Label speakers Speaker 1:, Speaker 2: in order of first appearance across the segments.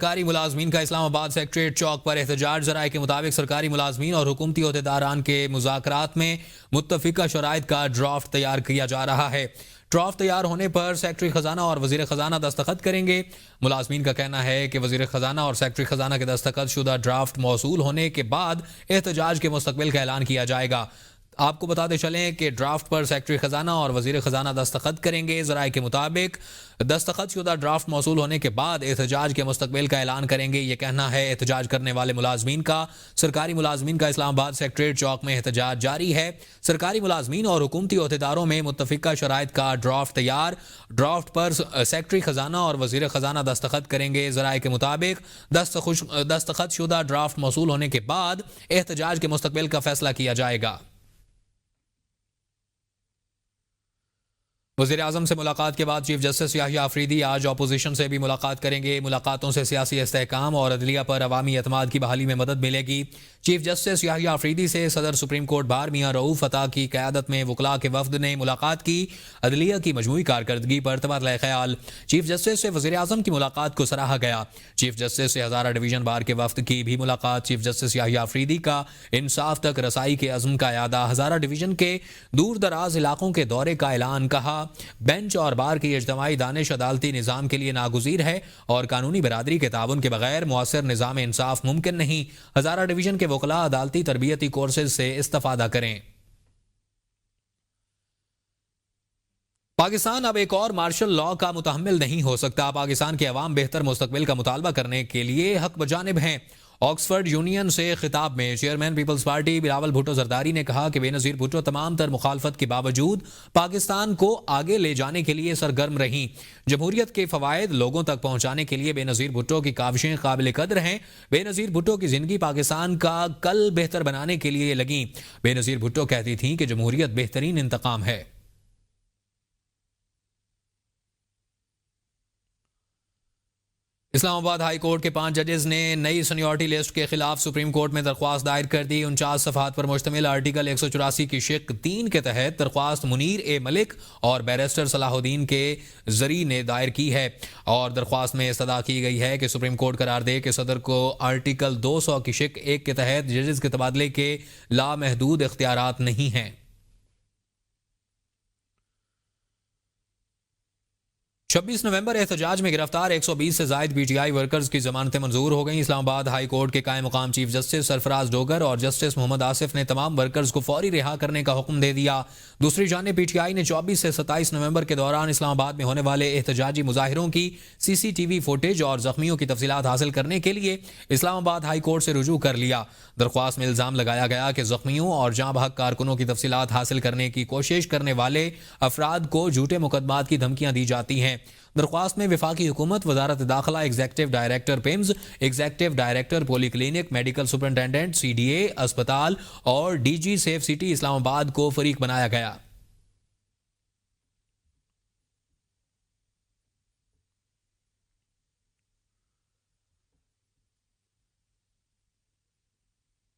Speaker 1: सरकारी मुलाजमीन का इस्लामाबाद सेक्रेटरीट चौक पर एहतजाज। ज़राए के मुताबिक सरकारी मुलाजमीन और हुकूमती ओहदेदारान के मुज़ाकरात में मुत्तफ़िका शराइत का ड्राफ्ट तैयार किया जा रहा है। ड्राफ्ट तैयार होने पर सेक्रेटरी खजाना और वजीर खजाना दस्तखत करेंगे। मुलाजमीन का कहना है कि वजीर खजाना और सेक्रेटरी खजाना के दस्तखत शुदा ड्राफ्ट मौसूल होने के बाद एहतजाज के मुस्तकबिल का ऐलान किया जाएगा। आपको बताते चलें कि ड्राफ्ट पर सेक्रेटरी खजाना और वजीर खजाना दस्तखत करेंगे। ज़राए के मुताबिक दस्तखत शुदा ड्राफ्ट मौसूल होने के बाद एहतजाज के मुस्तकबिल का ऐलान करेंगे। ये कहना है एहतजाज करने वाले मुलाजमीन का। सरकारी मुलाजमीन का इस्लामाबाद सेक्रेटरीट चौक में एहतजाज जारी है। सरकारी मुलाजमीन और हुकूमती ओहदेदारों में मुत्तफ़िका शराइत का ड्राफ्ट तैयार। ड्राफ्ट पर सेक्रेटरी खजाना और वजीर खजाना दस्तखत करेंगे। ज़राए के मुताबिक दस्तखत शुदा ड्राफ्ट मौसूल होने के बाद एहतजाज के मुस्तकबिल का फैसला किया जाएगा। वज़ीर आज़म से मुलाकात के बाद चीफ जस्टिस याहिया अफरीदी आज अपोजिशन से भी मुलाकात करेंगे। मुलाकातों से सियासी इस्तेहकाम और अदलिया पर अवामी एतमाद की बहाली में मदद मिलेगी। चीफ जस्टिस याहिया अफरीदी से सदर सुप्रीम कोर्ट बार मियां रऊफ अता की क़यादत में वकला के वफद ने मुलाकात की। अदलिया की मजमूई कारकर्दगी पर तबादला ख्याल। चीफ जस्टिस से वज़ीर आज़म की मुलाकात को सराहा गया। चीफ जस्टिस से हज़ारा डिवीजन बार के वफद की भी मुलाकात। चीफ जस्टिस याहिया अफरीदी का इंसाफ तक रसाई के अज़्म का यादा। हज़ारा डिवीजन के दूर दराज इलाकों के दौरे का ऐलान। कहा बेंच और बार की इज्तिमाई दानिश अदालती निज़ाम के लिए नागुज़ीर है और कानूनी बरादरी के ताउन के बगैर मुअस्सर निज़ाम इंसाफ मुमकिन नहीं। हज़ारा डिवीजन के वकला अदालती तरबियती कोर्सेज से इस्तिफ़ादा करें। पाकिस्तान अब एक और मार्शल लॉ का मुतहम्मिल नहीं हो सकता। पाकिस्तान के अवाम बेहतर मुस्तकबिल का मुतालबा करने के लिए हक बजानिब हैं। ऑक्सफर्ड यूनियन से खिताब में चेयरमैन पीपल्स पार्टी बिलावल भुट्टो जरदारी ने कहा कि बेनज़ीर भुट्टो तमाम तर मुखालफत के बावजूद पाकिस्तान को आगे ले जाने के लिए सरगर्म रहीं। जमहूरियत के फ़वायद लोगों तक पहुंचाने के लिए बेनज़ीर भुट्टो की काविशें काबिल कदर हैं। बेनज़ीर भुट्टो की जिंदगी पाकिस्तान का कल बेहतर बनाने के लिए लगी। बेनज़ीर भुट्टो कहती थीं कि जमहूरियत बेहतरीन इंतकाम है। इस्लामाबाद हाई कोर्ट के 5 जजेस ने नई सीनियरिटी लिस्ट के खिलाफ सुप्रीम कोर्ट में दरख्वास्त दायर कर दी। 49 सफ़हात पर मुश्तमिल आर्टिकल 184 की शिक 3 के तहत दरख्वास्त मुनीर ए मलिक और बैरिस्टर सलाहुद्दीन के जरी ने दायर की है और दरख्वास्त में इस्तदा की गई है कि सुप्रीम कोर्ट करार दे कि सदर को आर्टिकल 200 की शिक 1 के तहत जजेस के तबादले के लामहदूद इख्तियारात नहीं हैं। 26 नवंबर एहतजाज में गिरफ्तार 120 से जायद पीटीआई वर्कर्स की जमानतें मंजूर हो गई। इस्लामाबाद हाई कोर्ट के कायम मुकाम चीफ जस्टिस सरफराज डोगर और जस्टिस मोहम्मद आसिफ ने तमाम वर्कर्स को फौरी रिहा करने का हुक्म दे दिया। दूसरी जानिब पीटीआई ने 24 से 27 नवंबर के दौरान इस्लामाबाद में होने वाले एहतजाजी मुजाहिरों की CCTV फुटेज और जख्मियों की तफसीलात हासिल करने के लिए इस्लामाबाद हाई कोर्ट से रुजू कर लिया। दरख्वास्त में इल्जाम लगाया गया कि जख्मियों और जाँ बहक कारकुनों की तफसीलात हासिल करने की कोशिश करने वाले अफराद को झूठे मुकदमात की धमकियां दी जाती हैं। दरख्वास्त में वफाकी हुकूमत, वजारत दाखिला, executive director PIMS, executive director polyclinic, medical superintendent CDA अस्पताल और DG सेफ सिटी इस्लामाबाद को फरीक बनाया गया।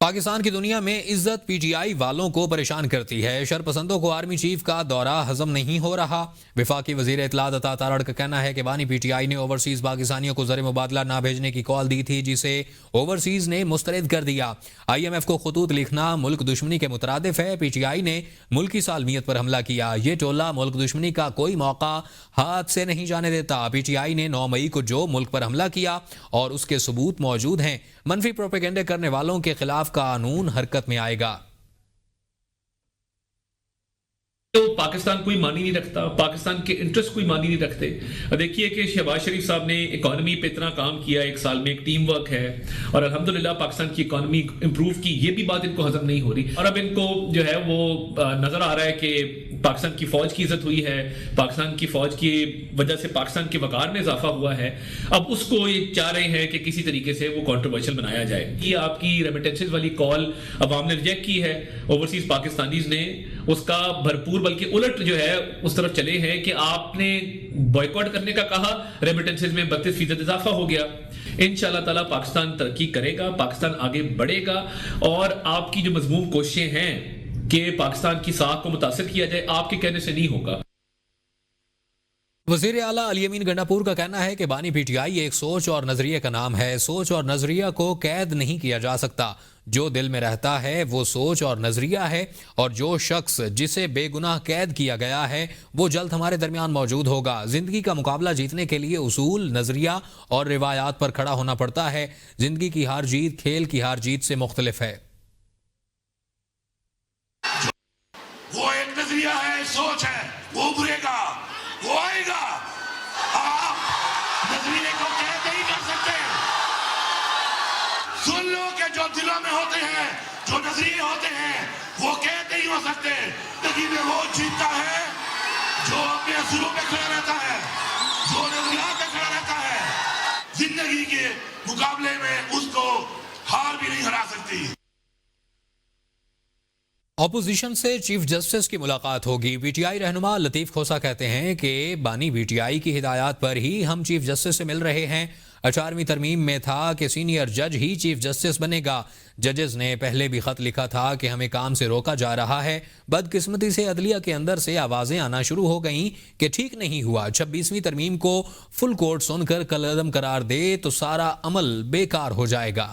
Speaker 1: पाकिस्तान की दुनिया में इज्जत PTI वालों को परेशान करती है। शरपसंदों को आर्मी चीफ का दौरा हजम नहीं हो रहा। वफाकी वजीर इत्तलात अता तारड़ का कहना है कि बानी PTI ने ओवरसीज पाकिस्तानियों को ज़र मुबादला ना भेजने की कॉल दी थी, जिसे ओवरसीज ने मुस्तरद कर दिया। IMF को खतूत लिखना मुल्क दुश्मनी के मुतरादिफ है। PTI ने मुल्की सालमियत पर हमला किया। ये टोला मुल्क दुश्मनी का कोई मौका हाथ से नहीं जाने देता। PTI ने 9 मई को जो मुल्क पर हमला किया और उसके सबूत मौजूद हैं। मनफी प्रोपेगेंडे करने वालों के खिलाफ कानून हरकत में आएगा।
Speaker 2: तो पाकिस्तान कोई मानी नहीं रखता, पाकिस्तान के इंटरेस्ट कोई मानी नहीं रखते। देखिए कि शहबाज शरीफ साहब ने इकोनॉमी पे इतना काम किया, 1 साल में एक टीम वर्क है और अल्हम्दुलिल्लाह पाकिस्तान की इकोनॉमी इंप्रूव की, ये भी बात इनको हजम नहीं हो रही। और अब इनको जो है वो नजर आ रहा है कि पाकिस्तान की फौज की इज्जत हुई है, पाकिस्तान की फौज की वजह से पाकिस्तान के वकार में इजाफा हुआ है। अब उसको ये चाह रहे हैं कि किसी तरीके से वो कंट्रोवर्शियल बनाया जाए। ये आपकी रेमिटेंसेस वाली कॉल अवाम ने रिजेक्ट की है, ओवरसीज पाकिस्तानीज ने उसका भरपूर बल्कि उलट जो है उस तरफ चले हैं कि आपने बॉयकॉट करने का कहा, रेमिटेंसेस में 32% इजाफा हो गया। इंशाल्लाह ताला पाकिस्तान तरक्की करेगा, पाकिस्तान आगे बढ़ेगा और आपकी जो मजमूम कोशिशें हैं कि पाकिस्तान की साख को मुतासिर किया जाए, आपके कहने से नहीं होगा।
Speaker 1: वज़ीर आला अली अमीन गंडापुर का कहना है कि बानी पीटीआई एक सोच और नजरिए का नाम है। सोच और नजरिया को कैद नहीं किया जा सकता। जो दिल में रहता है वो सोच और नजरिया है, और जो शख्स जिसे बेगुनाह कैद किया गया है वो जल्द हमारे दरमियान मौजूद होगा। जिंदगी का मुकाबला जीतने के लिए उसूल, नजरिया और रिवायात पर खड़ा होना पड़ता है। जिंदगी की हार जीत खेल की हार जीत से मुख्तलिफ है।
Speaker 3: वो एक नजरिया है, सोच है, वो उभरेगा, वो आएगा। आप नजरिए को कैद नहीं कर सकते। सुन लो कि जो दिलों में होते हैं, जो नजरिए होते हैं, वो कैद नहीं हो सकते। लेकिन वो जीतता है जो अपने असूलों पे खड़ा रहता है, जो नजरिया पे खड़ा रहता है। जिंदगी के मुकाबले में उसको हार भी नहीं हरा सकती।
Speaker 1: ऑपोजिशन से चीफ जस्टिस की मुलाकात होगी। पीटीआई रहनुमा लतीफ खोसा कहते हैं कि बानी पीटीआई की हिदायत पर ही हम चीफ जस्टिस से मिल रहे हैं। 18वीं तरमीम में था कि सीनियर जज ही चीफ जस्टिस बनेगा। जजेस ने पहले भी खत लिखा था कि हमें काम से रोका जा रहा है। बदकिस्मती से अदलिया के अंदर से आवाजें आना शुरू हो गईं कि ठीक नहीं हुआ। 26वीं तरमीम को फुल कोर्ट सुनकर कलअदम करार दे तो सारा अमल बेकार हो जाएगा।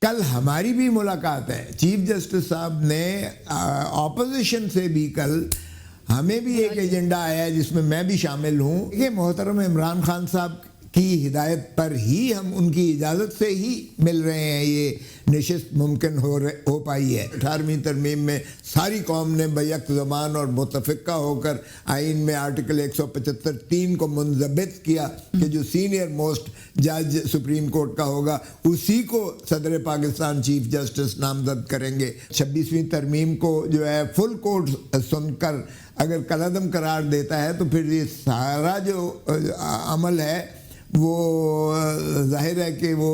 Speaker 4: कल हमारी भी मुलाकात है। चीफ जस्टिस साहब ने ऑपोजिशन से भी कल हमें भी एक एजेंडा आया है जिसमें मैं भी शामिल हूँ। ये मोहतरम इमरान खान साहब की हिदायत पर ही हम उनकी इजाज़त से ही मिल रहे हैं। ये नशिस्त मुमकिन हो पाई है। 18वीं तरमीम में सारी कौम ने बैक ज़बान और मुतफ़िक़ा होकर आइन में आर्टिकल 175(3) को मुंज़बित किया कि जो सीनियर मोस्ट जज सुप्रीम कोर्ट का होगा उसी को सदर पाकिस्तान चीफ जस्टिस नामजद करेंगे। 26वीं तरमीम को जो है फुल कोर्ट सुनकर अगर कलअदम करार देता है तो फिर ये सारा जो अमल है वो जाहिर है कि वो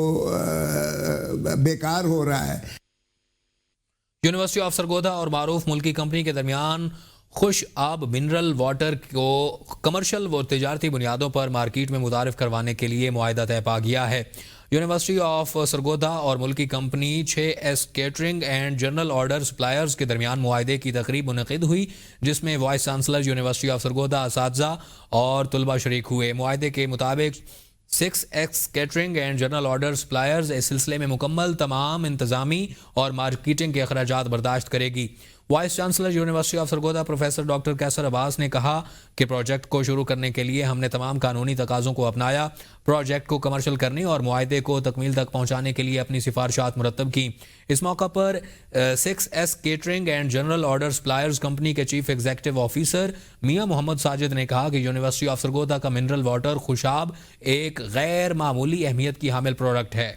Speaker 4: बेकार हो रहा है।
Speaker 1: यूनिवर्सिटी ऑफ सरगोधा और मारूफ मुल्की कंपनी के दरमियान खुश आब मिनरल वाटर को कमर्शियल व तिजारती बुनियादों पर मार्केट में मुतारिफ करवाने के लिए मुआहदा तय पा गया है। यूनिवर्सिटी ऑफ सरगोधा और मुल्की company 6S catering and general order suppliers के दरमियान मुआहदे की तकरीब मुनक़िद हुई, जिसमें vice chancellor university of Sargodha, असातिज़ा और तुलबा शरीक हुए। मुआहदे के मुताबिक 6X catering and general order suppliers इस सिलसिले में मुकम्मल तमाम इंतजामी और मार्केटिंग के अखराजात बर्दाश्त करेगी। Vice chancellor university of Sargodha professor doctor Qaiser Abbas ने कहा कि प्रोजेक्ट को शुरू करने के लिए हमने तमाम कानूनी तकाज़ों को अपनाया। प्रोजेक्ट को कमर्शियल करने और मुआहदे को तकमील तक पहुंचाने के लिए अपनी सिफारिशात मुरतब की। इस मौका पर 6S catering and general order suppliers company के चीफ एग्जीक्यूटिव ऑफिसर मियां मोहम्मद साजिद ने कहा कि यूनिवर्सिटी ऑफ सरगोधा का मिनरल वाटर खुशाब एक गैर मामूली अहमियत की हामिल प्रोडक्ट है।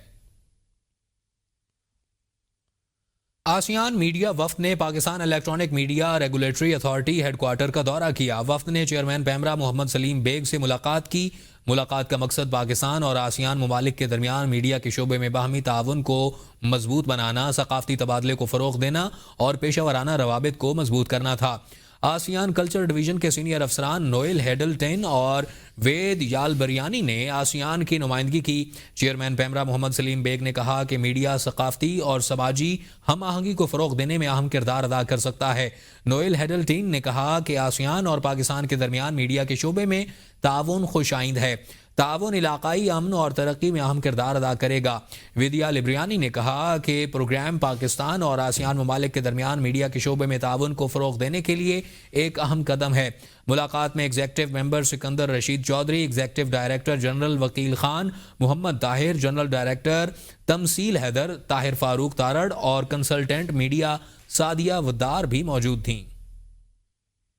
Speaker 1: आसियान मीडिया वफ्द ने Pakistan electronic media regulatory authority headquarter का दौरा किया। वफ्द ने चेयरमैन पैमरा मोहम्मद सलीम बेग से मुलाकात की। मुलाकात का मकसद पाकिस्तान और आसियान ममालिक के दरमियान मीडिया के शोबे में बाहमी ताउन को मजबूत बनाना, सकाफती तबादले को फ़रोग़ देना और पेशा वराना रवाबित को मजबूत करना था। आसियान कल्चर डिवीज़न के सीनियर अफसरान नोएल हेडल्टन और वेद यालबरियानी ने आसियान की नुमाइंदगी की। चेयरमैन पैमरा मोहम्मद सलीम बेग ने कहा कि मीडिया सकाफती और समाजी हम आहंगी को फ़रोग़ देने में अहम किरदार अदा कर सकता है। नोएल हेडल्टन ने कहा कि आसियान और पाकिस्तान के दरमियान मीडिया के शोबे में ताउन खुशाइंद है। ताउन इलाकाई अमन और तरक्की में अहम किरदार अदा करेगा। विदिया लिब्रियानी ने कहा कि प्रोग्राम पाकिस्तान और आसियान ममालिक के दरमियान मीडिया के शोबे में ताउन को फ़रोग़ देने के लिए एक अहम कदम है। मुलाकात में executive member Sikandar Rashid Chaudhry, executive director general Wakil Khan Mohammad Tahir, general director Tamseel Haider, Tahir Farooq Tarar और कंसल्टेंट मीडिया सादिया वद्दार भी मौजूद थीं।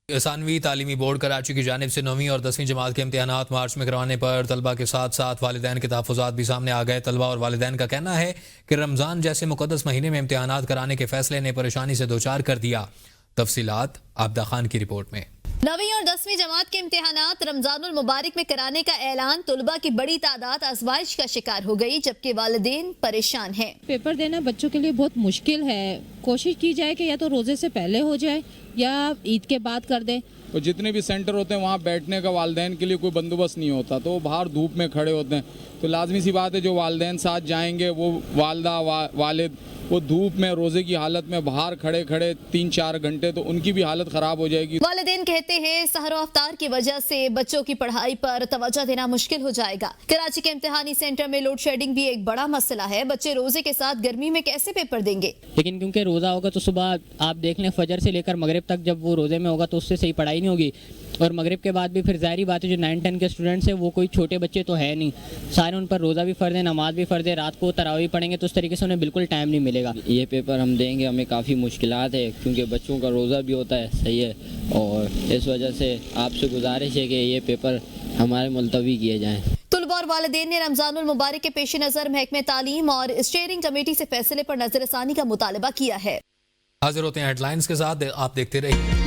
Speaker 1: सानवी तालीमी बोर्ड कराची की जानिब से 9वीं और 10वीं जमात के इम्तिहानात मार्च में करवाने पर तलबा के साथ साथ वालिदैन के तहफ़्फ़ुज़ात भी सामने आ गए। तलबा और वालिदैन का कहना है कि रमज़ान जैसे मुक़द्दस महीने में इम्तिहानात कराने के फैसले ने परेशानी से दो चार कर दिया। तफसीलात आबदा खान की रिपोर्ट में।
Speaker 5: 9वीं और 10वीं जमात के इम्तिहानात रमजानुल मुबारक में कराने का ऐलान, तुलबा की बड़ी तादाद आज़माइश का शिकार हो गई, जबकि वालिदैन परेशान हैं।
Speaker 6: पेपर देना बच्चों के लिए बहुत मुश्किल है। कोशिश की जाए कि या तो रोजे से पहले हो जाए या ईद के बाद कर दें।
Speaker 7: और जितने भी सेंटर होते हैं वहाँ बैठने का वालिदैन के लिए कोई बंदोबस्त नहीं होता, तो वो बाहर धूप में खड़े होते हैं। तो लाजमी सी बात है जो वालिदैन साथ जाएंगे वो वालदा वालिद वो धूप में रोज़े की हालत में बाहर खड़े खड़े 3-4 घंटे, तो उनकी भी हालत ख़राब हो जाएगी।
Speaker 5: वालिदैन कहते हैं सहरो अफ्तार की वजह से बच्चों की पढ़ाई पर तवज्जो देना मुश्किल हो जाएगा। कराची के इम्तिहानी सेंटर में लोड शेडिंग भी एक बड़ा मसला है। बच्चे रोजे के साथ गर्मी में कैसे पेपर देंगे?
Speaker 8: लेकिन क्योंकि रोज़ा होगा तो सुबह आप देख लें फजर से लेकर मगरिब तक जब वो रोज़े में होगा तो उससे सही पढ़ाई नहीं होगी, और मगरिब के बाद भी फिर ज़ाहिरी बात है जो 9-10 के स्टूडेंट्स हैं वो कोई छोटे बच्चे तो है नहीं, सारे उन पर रोज़ा भी फ़र्ज़ है, नमाज भी फ़र्ज़ है, रात को तरावी पढ़ेंगे तो उस तरीके से उन्हें बिल्कुल टाइम नहीं मिलेगा।
Speaker 9: ये पेपर हम देंगे, हमें काफ़ी मुश्किलात है क्योंकि बच्चों का रोज़ा भी होता है, सही है, और इस वजह से आपसे गुजारिश है कि ये पेपर हमारे मुलतवी किए जाएँ।
Speaker 5: तुलबा और वालिदैन ने रमजानुल मुबारक के पेश नज़र महकमे तालीम और स्टीयरिंग कमेटी से फैसले पर नजरसानी का मुतालबा किया है।
Speaker 1: हाजिर होते हैं हेडलाइंस के साथ, आप देखते रहिए।